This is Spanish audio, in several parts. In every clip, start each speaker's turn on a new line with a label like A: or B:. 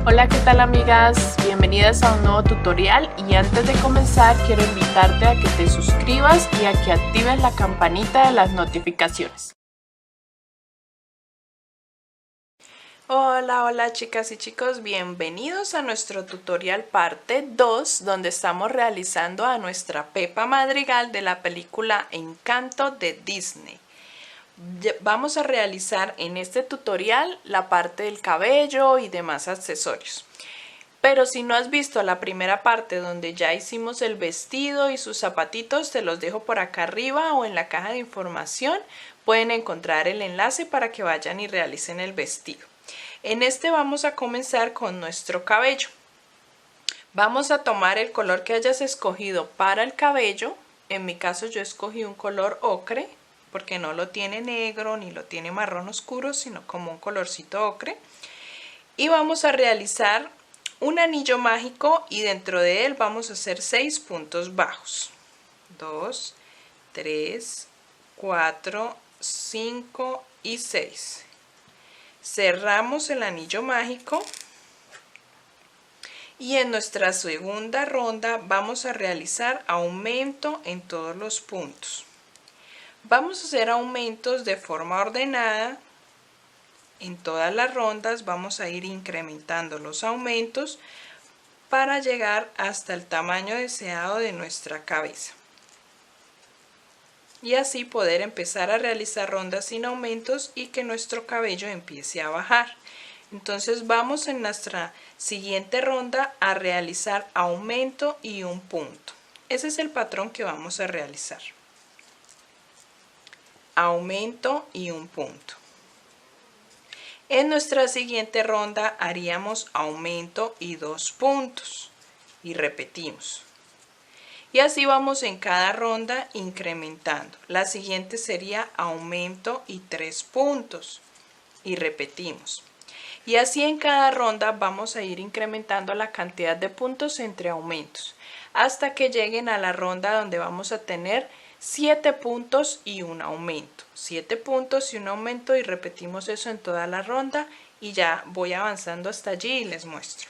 A: Hola, ¿qué tal amigas? Bienvenidas a un nuevo tutorial y antes de comenzar quiero invitarte a que te suscribas y a que actives la campanita de las notificaciones. Hola chicas y chicos, bienvenidos a nuestro tutorial parte 2 donde estamos realizando a nuestra Pepa Madrigal de la película Encanto de Disney. Vamos a realizar en este tutorial la parte del cabello y demás accesorios. Pero si no has visto la primera parte donde ya hicimos el vestido y sus zapatitos, te los dejo por acá arriba o en la caja de información. Pueden encontrar el enlace para que vayan y realicen el vestido. En este vamos a comenzar con nuestro cabello. Vamos a tomar el color que hayas escogido para el cabello. En mi caso yo escogí un color ocre, porque no lo tiene negro ni lo tiene marrón oscuro, sino como un colorcito ocre. Y vamos a realizar un anillo mágico y dentro de él vamos a hacer 6 puntos bajos. 2, 3, 4, 5 y 6. Cerramos el anillo mágico y en nuestra segunda ronda vamos a realizar aumento en todos los puntos. Vamos a hacer aumentos de forma ordenada. En todas las rondas vamos a ir incrementando los aumentos para llegar hasta el tamaño deseado de nuestra cabeza. Y así poder empezar a realizar rondas sin aumentos y que nuestro cabello empiece a bajar. Entonces vamos en nuestra siguiente ronda a realizar aumento y un punto. Ese es el patrón que vamos a realizar. Aumento y un punto. En nuestra siguiente ronda haríamos aumento y 2 puntos y repetimos. Y así vamos en cada ronda incrementando. La siguiente sería aumento y 3 puntos y repetimos. Y así en cada ronda vamos a ir incrementando la cantidad de puntos entre aumentos hasta que lleguen a la ronda donde vamos a tener 7 puntos y un aumento. 7 puntos y un aumento y repetimos eso en toda la ronda y ya voy avanzando hasta allí y les muestro.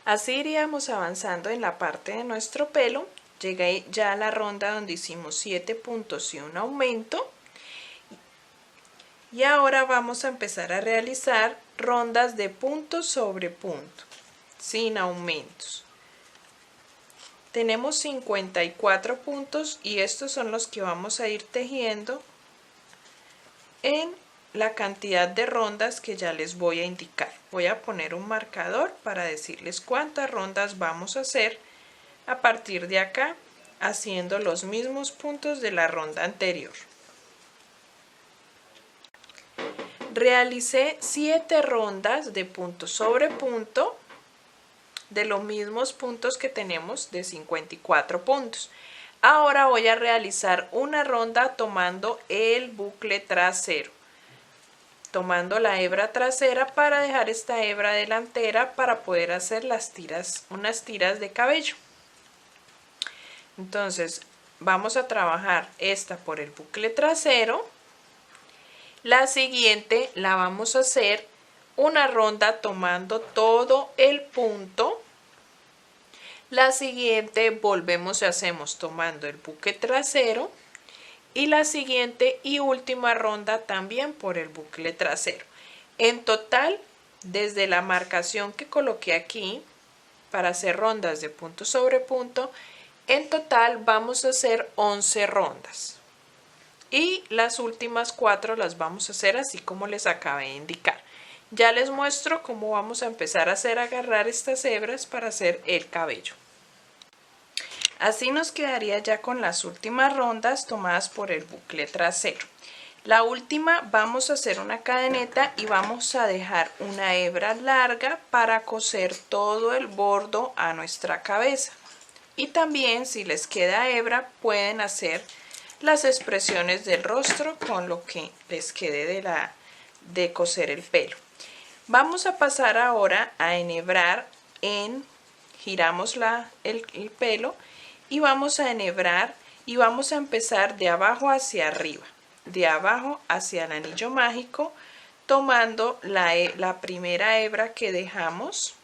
A: Así iríamos avanzando en la parte de nuestro pelo. Llegué ya a la ronda donde hicimos 7 puntos y un aumento. Y ahora vamos a empezar a realizar rondas de punto sobre punto, sin aumentos. Tenemos 54 puntos y estos son los que vamos a ir tejiendo en la cantidad de rondas que ya les voy a indicar. Voy a poner un marcador para decirles cuántas rondas vamos a hacer a partir de acá, haciendo los mismos puntos de la ronda anterior. Realicé 7 rondas de punto sobre punto de los mismos puntos que tenemos de 54 puntos. Ahora voy a realizar una ronda tomando el bucle trasero, tomando la hebra trasera para dejar esta hebra delantera para poder hacer unas tiras de cabello. Entonces vamos a trabajar esta por el bucle trasero. La siguiente la vamos a hacer una ronda tomando todo el punto. La siguiente volvemos y hacemos tomando el bucle trasero. Y la siguiente y última ronda también por el bucle trasero. En total, desde la marcación que coloqué aquí para hacer rondas de punto sobre punto, en total vamos a hacer 11 rondas. Y las últimas 4 las vamos a hacer así como les acabé de indicar. Ya les muestro cómo vamos a empezar a agarrar estas hebras para hacer el cabello. Así nos quedaría ya con las últimas rondas tomadas por el bucle trasero. La última vamos a hacer una cadeneta y vamos a dejar una hebra larga para coser todo el bordo a nuestra cabeza. Y también si les queda hebra pueden hacer las expresiones del rostro con lo que les quede de coser el pelo. Vamos a pasar ahora a enhebrar giramos el pelo y vamos a enhebrar y vamos a empezar de abajo hacia arriba, de abajo hacia el anillo mágico, tomando la primera hebra que dejamos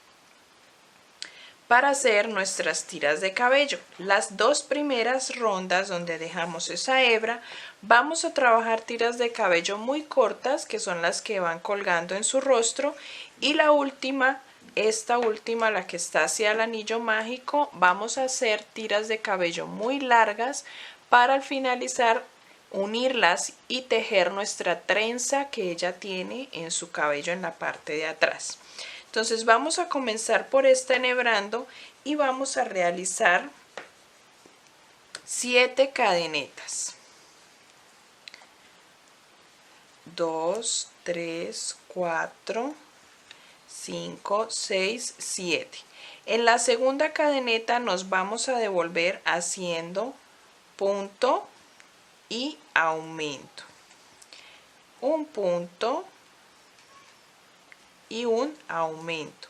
A: para hacer nuestras tiras de cabello. Las dos primeras rondas donde dejamos esa hebra, vamos a trabajar tiras de cabello muy cortas, que son las que van colgando en su rostro, y la última, esta última, la que está hacia el anillo mágico, vamos a hacer tiras de cabello muy largas para al finalizar unirlas y tejer nuestra trenza que ella tiene en su cabello en la parte de atrás. Entonces vamos a comenzar por esta enhebrando y vamos a realizar 7 cadenetas. 2, 3, 4, 5, 6, 7. En la segunda cadeneta nos vamos a devolver haciendo punto y aumento. Un punto y un aumento,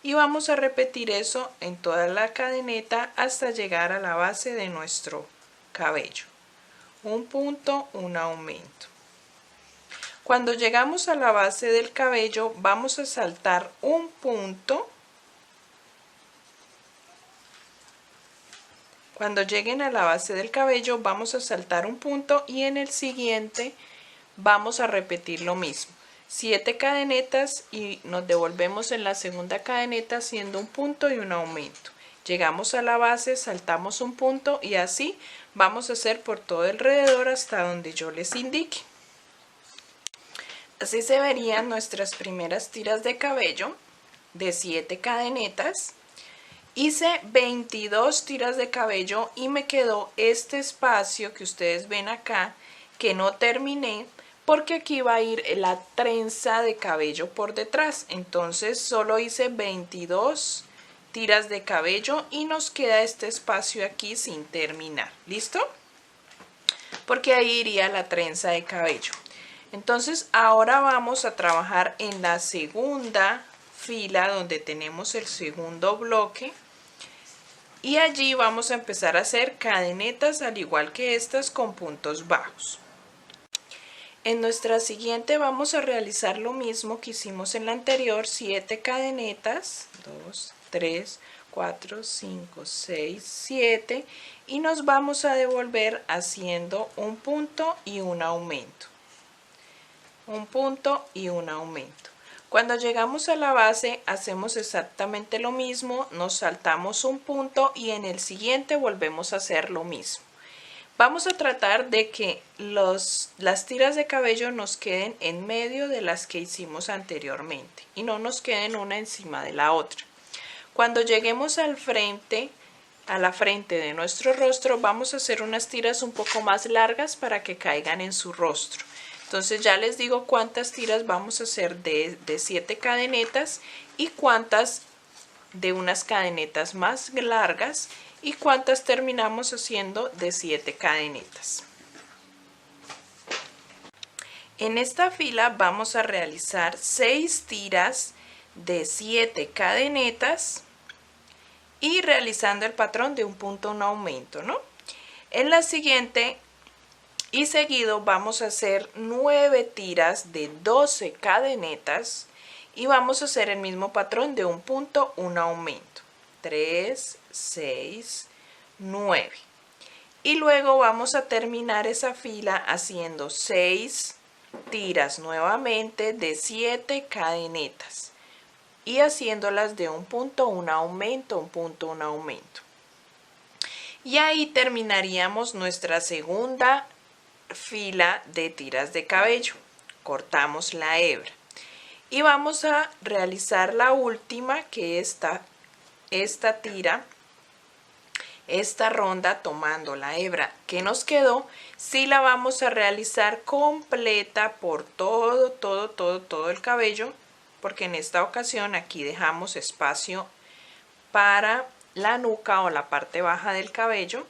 A: y vamos a repetir eso en toda la cadeneta hasta llegar a la base de nuestro cabello. Un punto, un aumento. Cuando llegamos a la base del cabello vamos a saltar un punto. Cuando lleguen a la base del cabello vamos a saltar un punto y en el siguiente vamos a repetir lo mismo. 7 cadenetas y nos devolvemos en la segunda cadeneta haciendo un punto y un aumento. Llegamos a la base, saltamos un punto y así vamos a hacer por todo alrededor hasta donde yo les indique. Así se verían nuestras primeras tiras de cabello de 7 cadenetas. Hice 22 tiras de cabello y me quedó este espacio que ustedes ven acá que no terminé, porque aquí va a ir la trenza de cabello por detrás. Entonces solo hice 22 tiras de cabello y nos queda este espacio aquí sin terminar. ¿Listo? Porque ahí iría la trenza de cabello. Entonces ahora vamos a trabajar en la segunda fila donde tenemos el segundo bloque. Y allí vamos a empezar a hacer cadenetas al igual que estas con puntos bajos. En nuestra siguiente vamos a realizar lo mismo que hicimos en la anterior, 7 cadenetas, 2, 3, 4, 5, 6, 7 y nos vamos a devolver haciendo un punto y un aumento. Un punto y un aumento. Cuando llegamos a la base hacemos exactamente lo mismo, nos saltamos un punto y en el siguiente volvemos a hacer lo mismo. Vamos a tratar de que las tiras de cabello nos queden en medio de las que hicimos anteriormente y no nos queden una encima de la otra. Cuando lleguemos al frente, a la frente de nuestro rostro, vamos a hacer unas tiras un poco más largas para que caigan en su rostro. Entonces ya les digo cuántas tiras vamos a hacer de 7 cadenetas y cuántas de unas cadenetas más largas y cuántas terminamos haciendo de 7 cadenetas. En esta fila vamos a realizar 6 tiras de 7 cadenetas y realizando el patrón de un punto un aumento, ¿no? En la siguiente y seguido vamos a hacer 9 tiras de 12 cadenetas y vamos a hacer el mismo patrón de un punto un aumento. 3, 6, 9 y luego vamos a terminar esa fila haciendo 6 tiras nuevamente de 7 cadenetas y haciéndolas de un punto un aumento, un punto un aumento, y ahí terminaríamos nuestra segunda fila de tiras de cabello. Cortamos la hebra y vamos a realizar la última, que es esta tira, esta ronda tomando la hebra que nos quedó. Sí la vamos a realizar completa por todo el cabello, porque en esta ocasión aquí dejamos espacio para la nuca o la parte baja del cabello,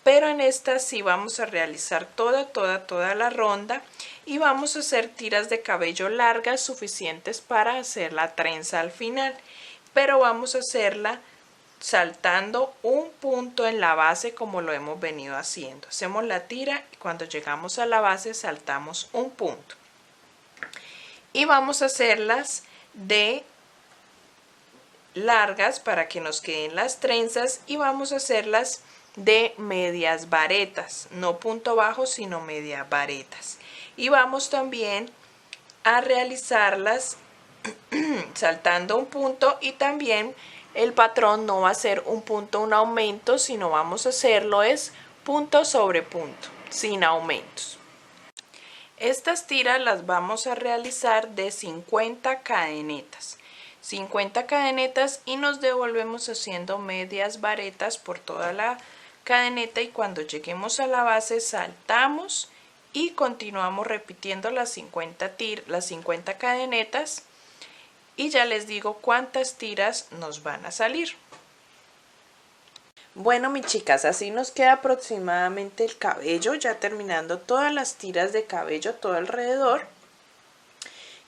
A: pero en esta sí vamos a realizar toda la ronda y vamos a hacer tiras de cabello largas suficientes para hacer la trenza al final, pero vamos a hacerla saltando un punto en la base como lo hemos venido haciendo. Hacemos la tira y cuando llegamos a la base saltamos un punto. y vamos a hacerlas de largas para que nos queden las trenzas y vamos a hacerlas de medias varetas, no punto bajo sino medias varetas, y vamos también a realizarlas saltando un punto, y también el patrón no va a ser un punto un aumento, sino vamos a hacerlo es punto sobre punto sin aumentos. Estas tiras las vamos a realizar de 50 cadenetas. 50 cadenetas y nos devolvemos haciendo medias varetas por toda la cadeneta, y cuando lleguemos a la base saltamos y continuamos repitiendo las 50 cadenetas, y ya les digo cuántas tiras nos van a salir. Bueno, mis chicas, así nos queda aproximadamente el cabello, ya terminando todas las tiras de cabello todo alrededor.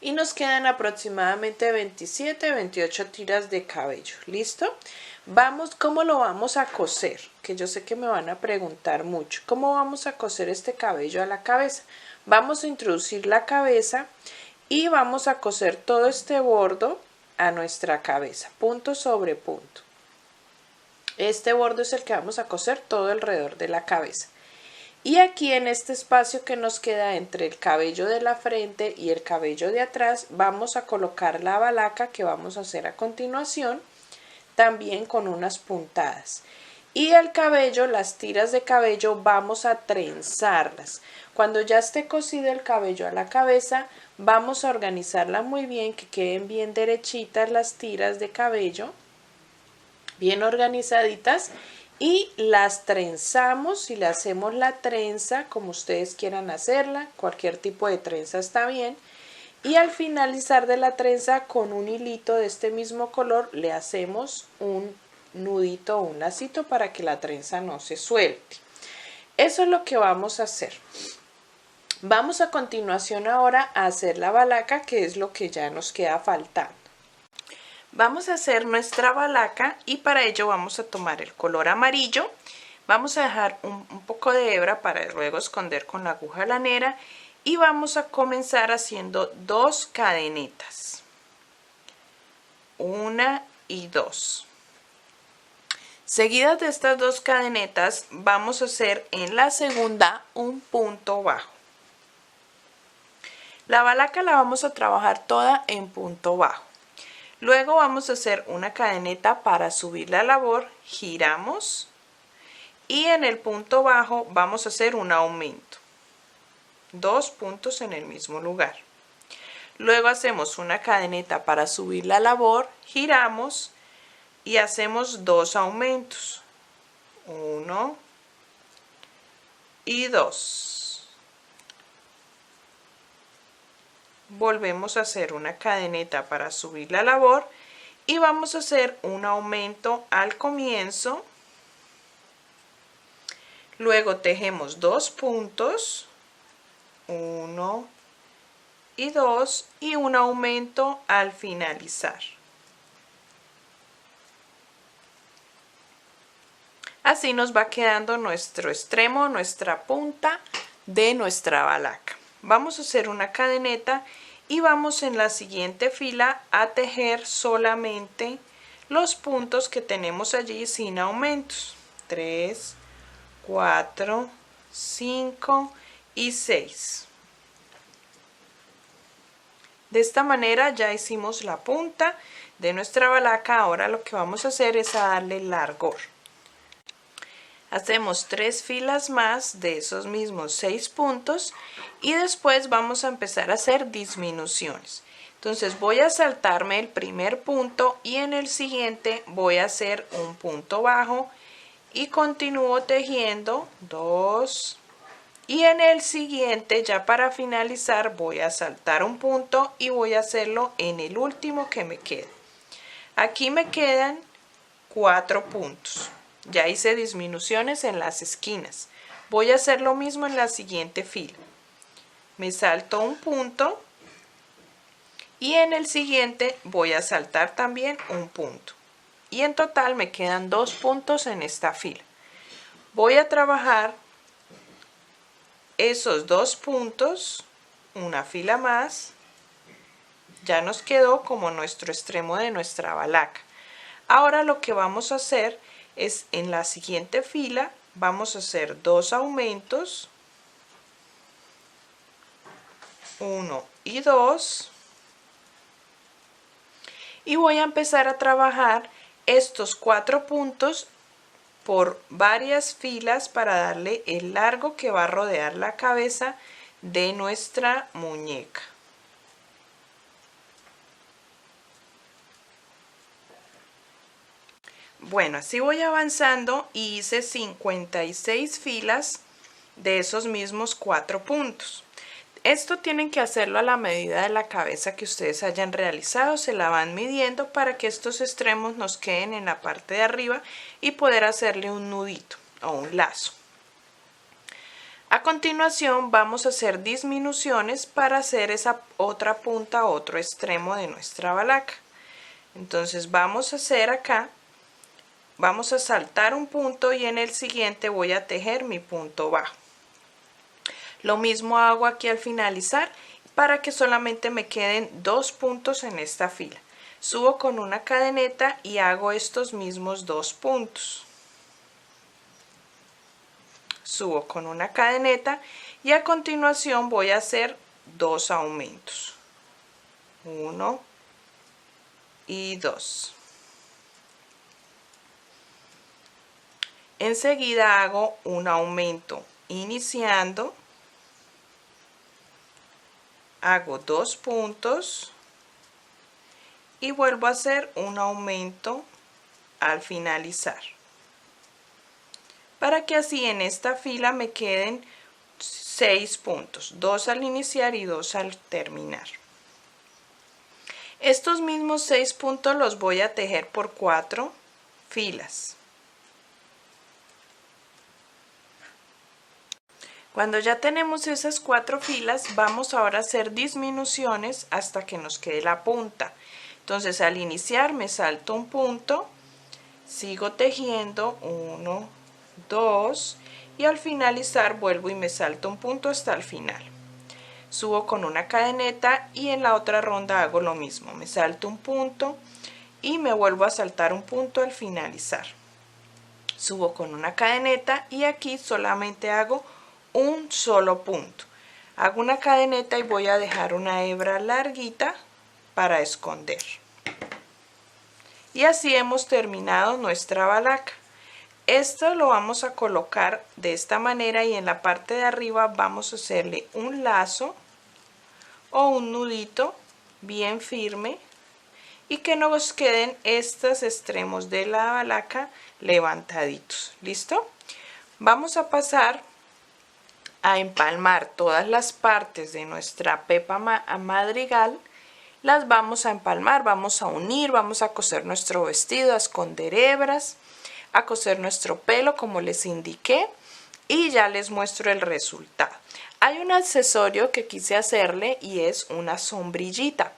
A: Y nos quedan aproximadamente 27, 28 tiras de cabello. ¿Listo? Vamos, ¿cómo lo vamos a coser? Que yo sé que me van a preguntar mucho. ¿Cómo vamos a coser este cabello a la cabeza? Vamos a introducir la cabeza y vamos a coser todo este bordo a nuestra cabeza, punto sobre punto. Este bordo es el que vamos a coser todo alrededor de la cabeza. Y aquí en este espacio que nos queda entre el cabello de la frente y el cabello de atrás, vamos a colocar la balaca que vamos a hacer a continuación, también con unas puntadas. Y el cabello, las tiras de cabello, vamos a trenzarlas. Cuando ya esté cosido el cabello a la cabeza, vamos a organizarla muy bien, que queden bien derechitas las tiras de cabello, bien organizaditas. Y las trenzamos y le hacemos la trenza como ustedes quieran hacerla, cualquier tipo de trenza está bien. Y al finalizar de la trenza, con un hilito de este mismo color le hacemos un nudito o un lacito para que la trenza no se suelte. Eso es lo que vamos a hacer. Vamos a continuación ahora a hacer la balaca, que es lo que ya nos queda faltando. Vamos a hacer nuestra balaca y para ello vamos a tomar el color amarillo. Vamos a dejar un poco de hebra para luego esconder con la aguja lanera y vamos a comenzar haciendo 2 cadenetas. 1 y 2. Seguidas de estas 2 cadenetas vamos a hacer en la segunda un punto bajo. La balaca la vamos a trabajar toda en punto bajo. Luego vamos a hacer una cadeneta para subir la labor, giramos y en el punto bajo vamos a hacer un aumento. 2 puntos en el mismo lugar. Luego hacemos una cadeneta para subir la labor, giramos y hacemos 2 aumentos. 1 y 2. Volvemos a hacer una cadeneta para subir la labor y vamos a hacer un aumento al comienzo. Luego tejemos 2 puntos, 1 y 2, y un aumento al finalizar. Así nos va quedando nuestro extremo, nuestra punta de nuestra balaca. Vamos a hacer una cadeneta y vamos en la siguiente fila a tejer solamente los puntos que tenemos allí sin aumentos. 3, 4, 5 y 6. De esta manera ya hicimos la punta de nuestra balaca. Ahora lo que vamos a hacer es a darle largor. Hacemos 3 filas más de esos mismos 6 puntos y después vamos a empezar a hacer disminuciones. Entonces voy a saltarme el primer punto y en el siguiente voy a hacer un punto bajo y continúo tejiendo 2, y en el siguiente, ya para finalizar, voy a saltar un punto y voy a hacerlo en el último que me quede. Aquí me quedan 4 puntos. Ya hice disminuciones en las esquinas. Voy a hacer lo mismo en la siguiente fila. Me salto un punto y en el siguiente voy a saltar también un punto. Y en total me quedan 2 puntos en esta fila. Voy a trabajar esos 2 puntos, una fila más, Ya nos quedó como nuestro extremo de nuestra balaca. Ahora lo que vamos a hacer es en la siguiente fila vamos a hacer 2 aumentos, 1 y 2, y voy a empezar a trabajar estos 4 puntos por varias filas para darle el largo que va a rodear la cabeza de nuestra muñeca. Bueno, así voy avanzando y hice 56 filas de esos mismos 4 puntos. Esto tienen que hacerlo a la medida de la cabeza que ustedes hayan realizado, se la van midiendo para que estos extremos nos queden en la parte de arriba y poder hacerle un nudito o un lazo. A continuación vamos a hacer disminuciones para hacer esa otra punta, otro extremo de nuestra balaca. Entonces vamos a hacer acá, vamos a saltar un punto y en el siguiente voy a tejer mi punto bajo. Lo mismo hago aquí al finalizar para que solamente me queden 2 puntos en esta fila. Subo con una cadeneta y hago estos mismos 2 puntos. Subo con una cadeneta y a continuación voy a hacer 2 aumentos. 1 y 2. Enseguida hago un aumento iniciando. Hago 2 puntos y vuelvo a hacer un aumento al finalizar, para que así en esta fila me queden 6 puntos, 2 al iniciar y 2 al terminar. Estos mismos 6 puntos los voy a tejer por 4 filas. Cuando ya tenemos esas 4 filas, vamos ahora a hacer disminuciones hasta que nos quede la punta. Entonces al iniciar me salto un punto, sigo tejiendo 1, 2 y al finalizar vuelvo y me salto un punto hasta el final. Subo con una cadeneta y en la otra ronda hago lo mismo, me salto un punto y me vuelvo a saltar un punto al finalizar. Subo con una cadeneta y aquí solamente hago un solo punto. Hago una cadeneta y voy a dejar una hebra larguita para esconder. Y así hemos terminado nuestra balaca. Esto lo vamos a colocar de esta manera y en la parte de arriba vamos a hacerle un lazo o un nudito bien firme y que nos queden estos extremos de la balaca levantaditos. ¿Listo? Vamos a pasar a empalmar todas las partes de nuestra pepa madrigal. Las vamos a empalmar, vamos a unir, vamos a coser nuestro vestido, a esconder hebras, a coser nuestro pelo como les indiqué y ya les muestro el resultado. Hay un accesorio que quise hacerle y es una sombrillita.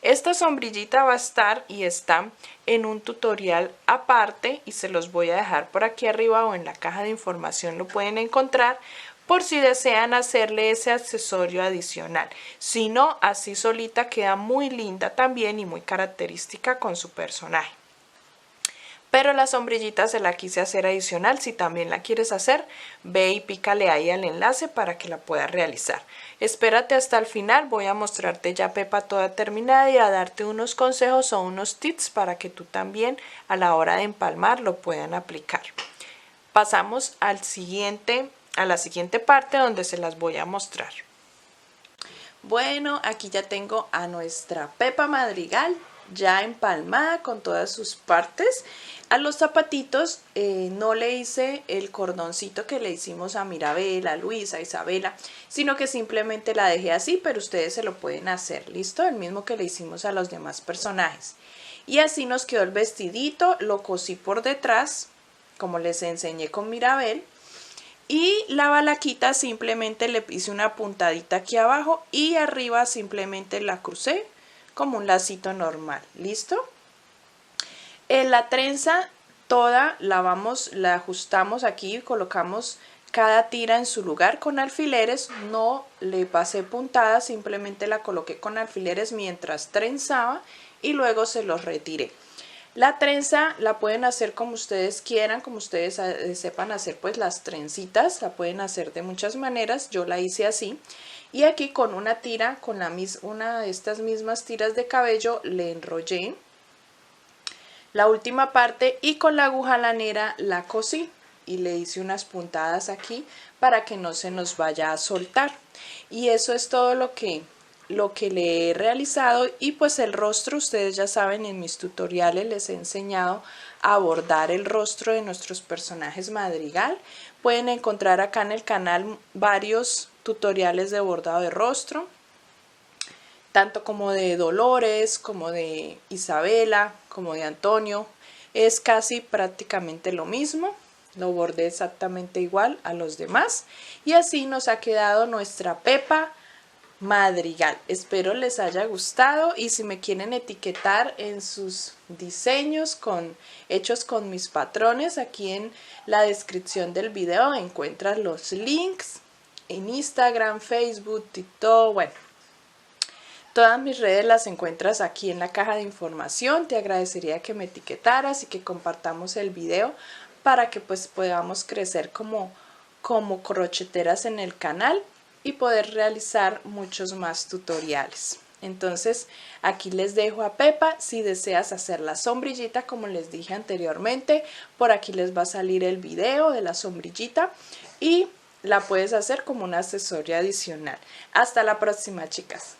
A: Esta sombrillita va a estar y está en un tutorial aparte y se los voy a dejar por aquí arriba o en la caja de información lo pueden encontrar por si desean hacerle ese accesorio adicional. Si no, así solita queda muy linda también y muy característica con su personaje. Pero la sombrillita se la quise hacer adicional. Si también la quieres hacer, ve y pícale ahí al enlace para que la puedas realizar. Espérate hasta el final, voy a mostrarte ya Pepa toda terminada y a darte unos consejos o unos tips para que tú también a la hora de empalmar lo puedan aplicar. Pasamos a la siguiente parte donde se las voy a mostrar. Bueno, aquí ya tengo a nuestra Pepa Madrigal ya empalmada con todas sus partes. A los zapatitos no le hice el cordoncito que le hicimos a Mirabel, a Luisa, a Isabela, sino que simplemente la dejé así, pero ustedes se lo pueden hacer, ¿listo? El mismo que le hicimos a los demás personajes. Y así nos quedó el vestidito, lo cosí por detrás, como les enseñé con Mirabel. Y la balaquita simplemente le hice una puntadita aquí abajo y arriba simplemente la crucé como un lacito normal, ¿listo? La trenza toda la ajustamos aquí, colocamos cada tira en su lugar con alfileres, no le pasé puntada, simplemente la coloqué con alfileres mientras trenzaba y luego se los retiré. La trenza la pueden hacer como ustedes quieran, como ustedes sepan hacer pues las trencitas, la pueden hacer de muchas maneras, yo la hice así. Y aquí con una tira, con una de estas mismas tiras de cabello, le enrollé la última parte y con la aguja lanera la cosí y le hice unas puntadas aquí para que no se nos vaya a soltar. Y eso es todo lo que le he realizado. Y pues el rostro, ustedes ya saben, en mis tutoriales les he enseñado a bordar el rostro de nuestros personajes madrigal. Pueden encontrar acá en el canal varios tutoriales de bordado de rostro, tanto como de Dolores, como de Isabela, como de Antonio. Es casi prácticamente lo mismo, lo bordé exactamente igual a los demás y así nos ha quedado nuestra Pepa Madrigal. Espero les haya gustado y si me quieren etiquetar en sus diseños hechos con mis patrones, aquí en la descripción del video encuentras los links en Instagram, Facebook, TikTok, bueno, todas mis redes las encuentras aquí en la caja de información. Te agradecería que me etiquetaras y que compartamos el video para que pues podamos crecer como crocheteras en el canal y poder realizar muchos más tutoriales. Entonces aquí les dejo a Pepa. Si deseas hacer la sombrillita, como les dije anteriormente, por aquí les va a salir el video de la sombrillita y la puedes hacer como un accesorio adicional. Hasta la próxima, chicas.